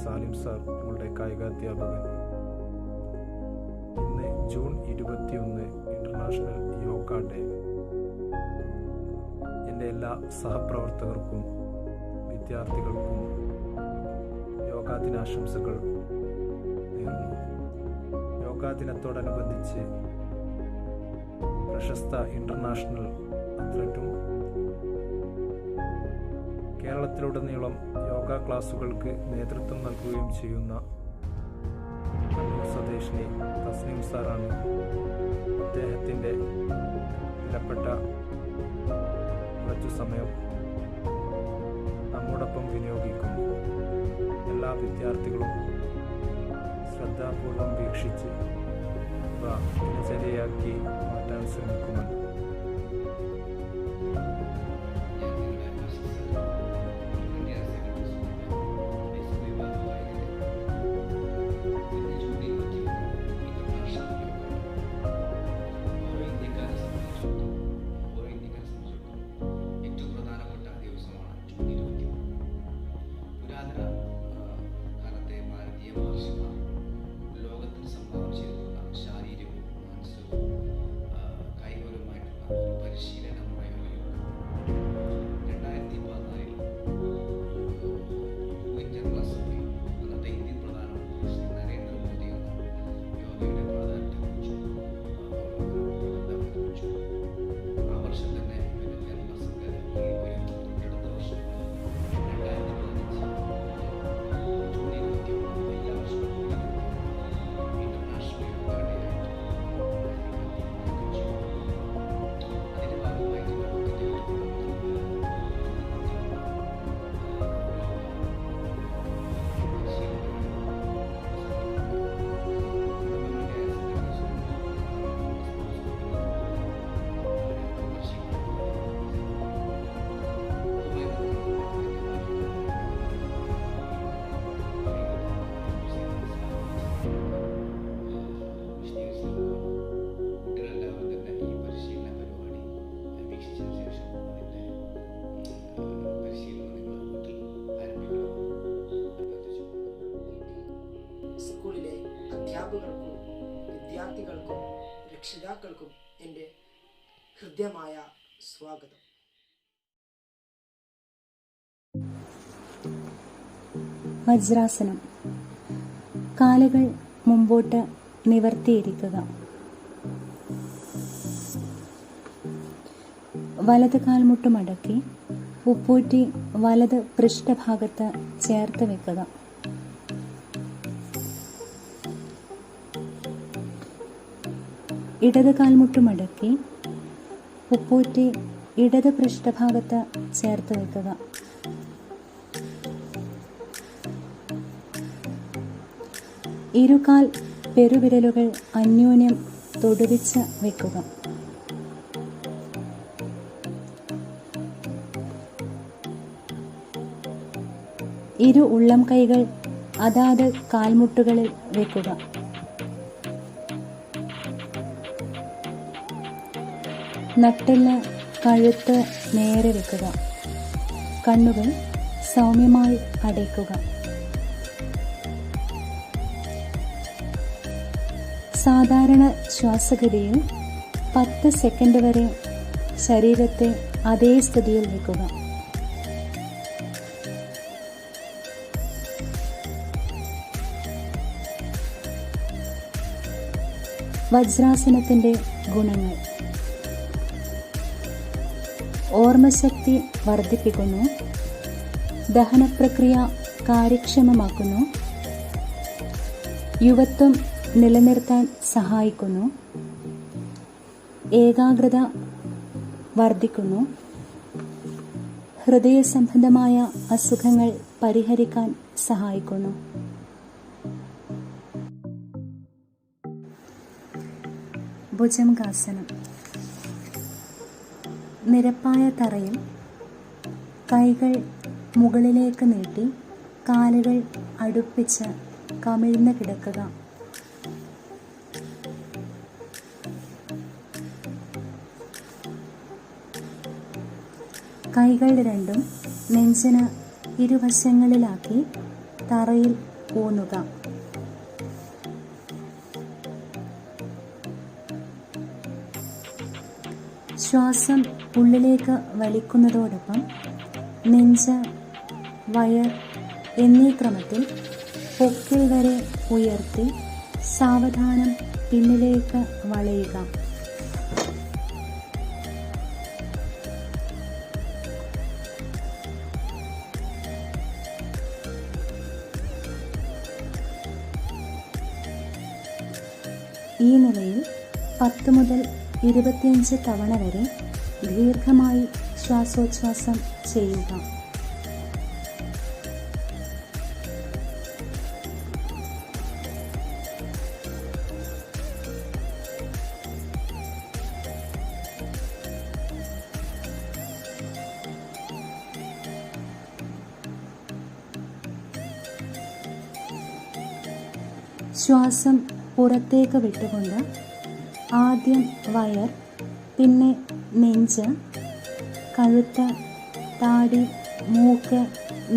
Salim sir, ഞങ്ങളുടെ കായികാധ്യാപകൻ. ഇന്ന് June 21 international yoga day. എൻ്റെ എല്ലാ സഹപ്രവർത്തകർക്കും വിദ്യാർത്ഥികൾക്കും യോഗാ ദിനാശംസകൾ നേരുന്നു. യോഗാ ദിനത്തോടനുബന്ധിച്ച് പ്രശസ്ത ഇൻ്റർനാഷണൽ അത്ലറ്റും കേരളത്തിലുടനീളം യോഗ ക്ലാസുകൾക്ക് നേതൃത്വം നൽകുകയും ചെയ്യുന്ന കണ്ണൂർ സ്വദേശിനി തസ്നീം സാറാണ്. അദ്ദേഹത്തിൻ്റെ വിലപ്പെട്ട കുറച്ചു സമയം നമ്മോടൊപ്പം വിനിയോഗിക്കുന്നു. എല്ലാ വിദ്യാർത്ഥികളും ശ്രദ്ധാപൂർവം വീക്ഷിച്ച് ഇവ ദിനചര്യയാക്കി മാറ്റാൻ ശ്രമിക്കുമെന്ന്. സ്കൂളിലെ അധ്യാപകർക്കും വിദ്യാർത്ഥികൾക്കും രക്ഷിതാക്കൾക്കും എൻ്റെ ഹൃദ്യമായ സ്വാഗതം. വജ്രാസനം. കാലുകൾ മുമ്പോട്ട് നിവർത്തിയിരിക്കുക. വലത് കാൽമുട്ട് മടക്കി ഉപ്പൂറ്റി വലത് പൃഷ്ഠഭാഗത്ത് ചേർത്ത് വെക്കുക. ഇടത് കാൽമുട്ട് മടക്കി ഉപ്പൂറ്റി ഇടത് പൃഷ്ഠഭാഗത്ത് ചേർത്ത് വെക്കുക. ഇരുകാൽ പെരുവിരലുകൾ അന്യോന്യം തൊടുവിച്ച് വെക്കുക. ഇരു ഉള്ളം കൈകൾ അതാത് കാൽമുട്ടുകളിൽ വെക്കുക. നട്ടെല്ല് കഴുത്ത് നേരെ വെക്കുക. കണ്ണുകൾ സൗമ്യമായി അടയ്ക്കുക. സാധാരണ ശ്വാസഗതിയിൽ 10 സെക്കൻഡ് വരെ ശരീരത്തെ അതേ സ്ഥിതിയിൽ വെക്കുക. വജ്രാസനത്തിൻ്റെ ഗുണങ്ങൾ: ഓർമ്മശക്തി വർദ്ധിപ്പിക്കുന്നു, ദഹനപ്രക്രിയ കാര്യക്ഷമമാക്കുന്നു, യുവത്വം നിലനിർത്താൻ സഹായിക്കുന്നു, ഏകാഗ്രത വർദ്ധിക്കുന്നു, ഹൃദയ സംബന്ധമായ അസുഖങ്ങൾ പരിഹരിക്കാൻ സഹായിക്കുന്നു. ഭുജംഗാസനം. നിരപ്പായ തറയിൽ കൈകൾ മുകളിലേക്ക് നീട്ടി കാലുകൾ അടുപ്പിച്ച് കമിഴ്ന്ന് കിടക്കുക. കൈകൾ രണ്ടും നെഞ്ചിന് ഇരുവശങ്ങളിലാക്കി തറയിൽ ഊന്നുക. ശ്വാസം ഉള്ളിലേക്ക് വലിക്കുന്നതോടൊപ്പം നെഞ്ച്, വയർ എന്നീ ക്രമത്തിൽ പൊക്കിൾ വരെ ഉയർത്തി സാവധാനം പിന്നിലേക്ക് വളയുക. ഈ നിലയിൽ 10 മുതൽ 25 തവണ വരെ ദീർഘമായി ശ്വാസോച്ഛ്വാസം ചെയ്യുക. ശ്വാസം പുറത്തേക്ക് വിട്ടുകൊണ്ട് ആദ്യം വയർ, പിന്നെ നെഞ്ച്, കഴുത്ത്, താടി, മൂക്ക്,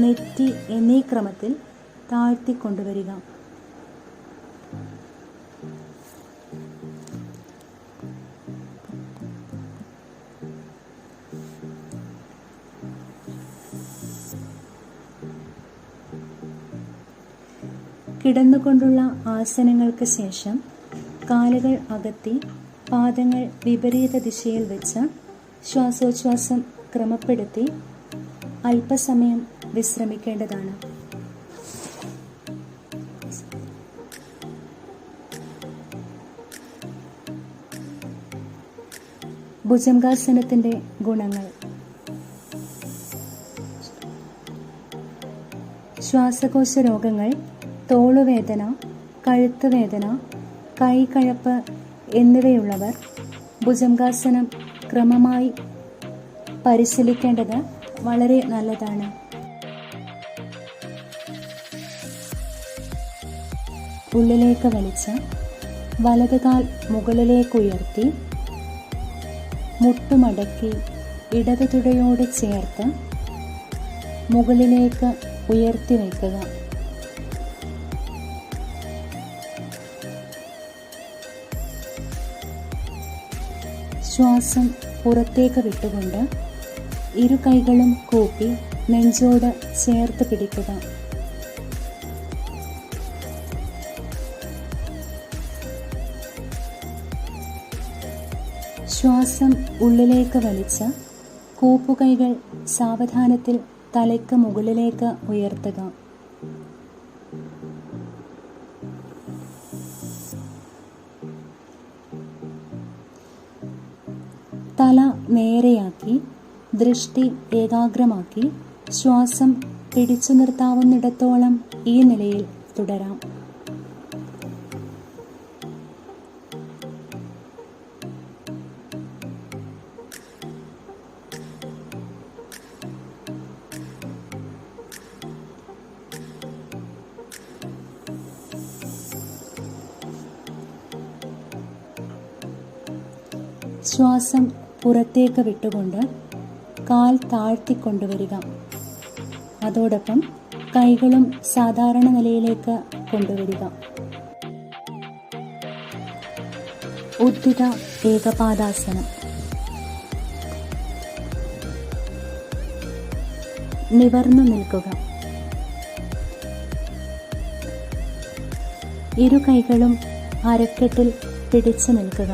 നെറ്റി എന്നീ ക്രമത്തിൽ താഴ്ത്തിക്കൊണ്ടുവരിക. കിടന്നുകൊണ്ടുള്ള ആസനങ്ങൾക്ക് ശേഷം കാലുകൾ അകത്തി പാദങ്ങൾ വിപരീത ദിശയിൽ വെച്ച് ശ്വാസോച്ഛ്വാസം ക്രമപ്പെടുത്തി അല്പസമയം വിശ്രമിക്കേണ്ടതാണ്. ഭുജംഗാസനത്തിൻ്റെ ഗുണങ്ങൾ. ശ്വാസകോശ രോഗങ്ങൾ, തോളുവേദന, കഴുത്ത് വേദന, കൈകഴപ്പ് എന്നിവയുള്ളവർ ഭുജംഗാസനം ക്രമമായി പരിശീലിക്കേണ്ടത് വളരെ നല്ലതാണ്. ഉള്ളിലേക്ക് വലിച്ച് വലതുകാൽ മുകളിലേക്കുയർത്തി മുട്ടുമടക്കി ഇടതു തുടയോട് ചേർത്ത് മുകളിലേക്ക് ഉയർത്തി വയ്ക്കുക. ശ്വാസം പുറത്തേക്ക് വിട്ടുകൊണ്ട് ഇരു കൈകളും കൂപ്പി നെഞ്ചോട് ചേർത്ത് പിടിക്കുക. ശ്വാസം ഉള്ളിലേക്ക് വലിച്ച് കൂപ്പുകൈകൾ സാവധാനത്തിൽ തലയ്ക്ക് മുകളിലേക്ക് ഉയർത്തുക. തല നേരെയാക്കി ദൃഷ്ടി ഏകാഗ്രമാക്കി ശ്വാസം പിടിച്ചു നിർത്താവുന്നിടത്തോളം ഈ നിലയിൽ തുടരാം. ശ്വാസം പുറത്തേക്ക് വിട്ടുകൊണ്ട് കാൽ താഴ്ത്തിക്കൊണ്ടുവരിക. അതോടൊപ്പം കൈകളും സാധാരണ നിലയിലേക്ക് കൊണ്ടുവരിക. ഉദ്ധിത ഏകപാദാസനം. നിവർന്നു നിൽക്കുക. ഇരു കൈകളും അരക്കെട്ടിൽ പിടിച്ചു നിൽക്കുക.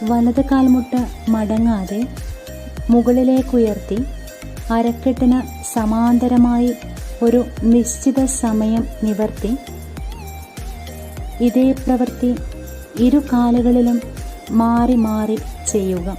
വലത് കാൽമുട്ട് മടങ്ങാതെ മുകളിലേക്കുയർത്തി അരക്കെട്ടിന് സമാന്തരമായി ഒരു നിശ്ചിത സമയം നിവർത്തി ഇതേ പ്രവൃത്തി ഇരു കാലുകളിലും മാറി മാറി ചെയ്യുക.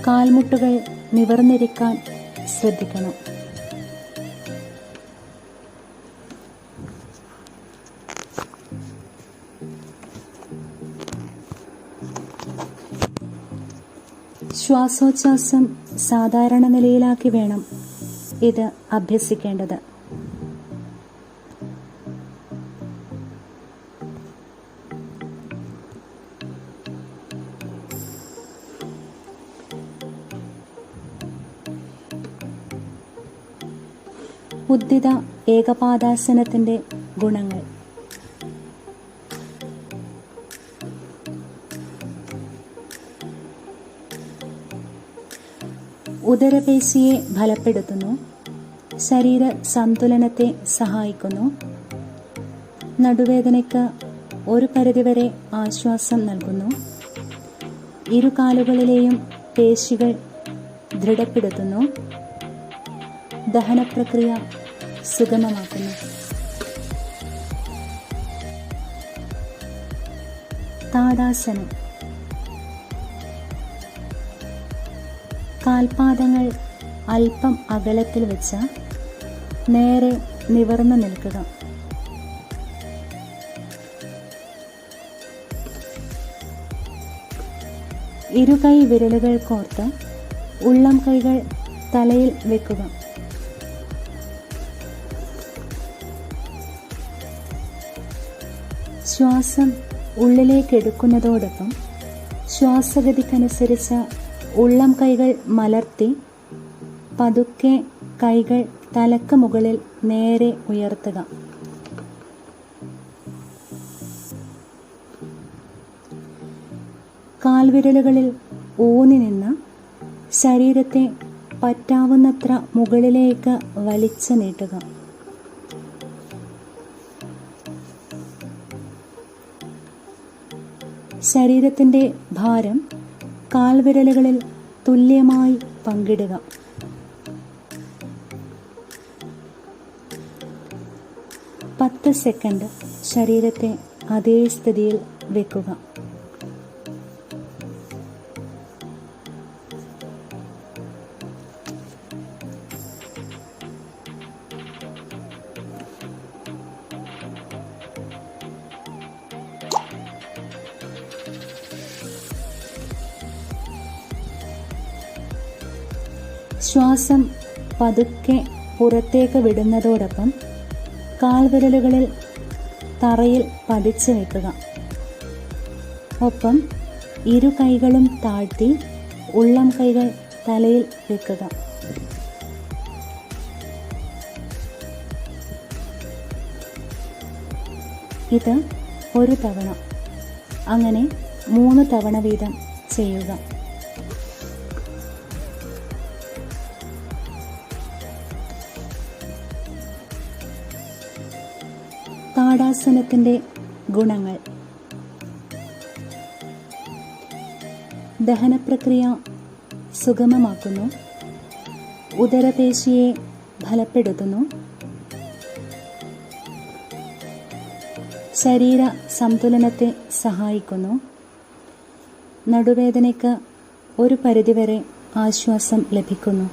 കാൽമുട്ടുകൾ നിവർന്നിരിക്കാൻ ശ്രദ്ധിക്കണം. ശ്വാസോച്ഛ്വാസം സാധാരണ നിലയിലാക്കി വേണം ഇത് അഭ്യസിക്കേണ്ടത്. ഉദ്ധിത ഏകപാദാസനത്തിന്റെ ഗുണങ്ങൾ. ഉദരപേശിയെ ഫലപ്പെടുത്തുന്നു, ശരീര സന്തുലനത്തെ സഹായിക്കുന്നു, നടുവേദനയ്ക്ക് ഒരു പരിധിവരെ ആശ്വാസം നൽകുന്നു, ഇരുകാലുകളിലെയും പേശികൾ ദൃഢപ്പെടുത്തുന്നു, ദഹനപ്രക്രിയ സുഗമമാക്കുന്നു. താടാസനം. കാൽപാദങ്ങൾ അല്പം അകലത്തിൽ വെച്ച് നേരെ നിവർന്നു നിൽക്കുക. ഇരുകൈ വിരലുകൾ കോർത്ത് ഉള്ളം കൈകൾ തലയിൽ വെക്കുക. ശ്വാസം ഉള്ളിലേക്കെടുക്കുന്നതോടൊപ്പം ശ്വാസഗതിക്കനുസരിച്ച് ഉള്ളം കൈകൾ മലർത്തി പതുക്കെ കൈകൾ തലക്ക് മുകളിൽ നേരെ ഉയർത്തുക. കാൽവിരലുകളിൽ ഊന്നി നിന്ന് ശരീരത്തെ പറ്റാവുന്നത്ര മുകളിലേക്ക് വലിച്ചു നീട്ടുക. ശരീരത്തിന്റെ ഭാരം കാൽവിരലുകളിൽ തുല്യമായി പങ്കിടുക. പത്ത് സെക്കൻഡ് ശരീരത്തെ അതേ സ്ഥിതിയിൽ വെക്കുക. ശ്വാസം പതുക്കെ പുറത്തേക്ക് വിടുന്നതോടൊപ്പം കാൽവിരലുകളിൽ തറയിൽ പതിച്ചു വെക്കുക. ഒപ്പം ഇരു കൈകളും താഴ്ത്തി ഉള്ളം കൈകൾ തലയിൽ വെക്കുക. ഇത് ഒരു തവണ, അങ്ങനെ 3 തവണ വീതം ചെയ്യുക. താടാസനത്തിന്റെ ഗുണങ്ങൾ. ദഹനപ്രക്രിയ സുഗമമാക്കുന്നു, ഉദരപേശിയെ ഫലപ്പെടുത്തുന്നു, ശരീര സന്തുലനത്തെ സഹായിക്കുന്നു, നടുവേദനയ്ക്ക് ഒരു പരിധിവരെ ആശ്വാസം ലഭിക്കുന്നു.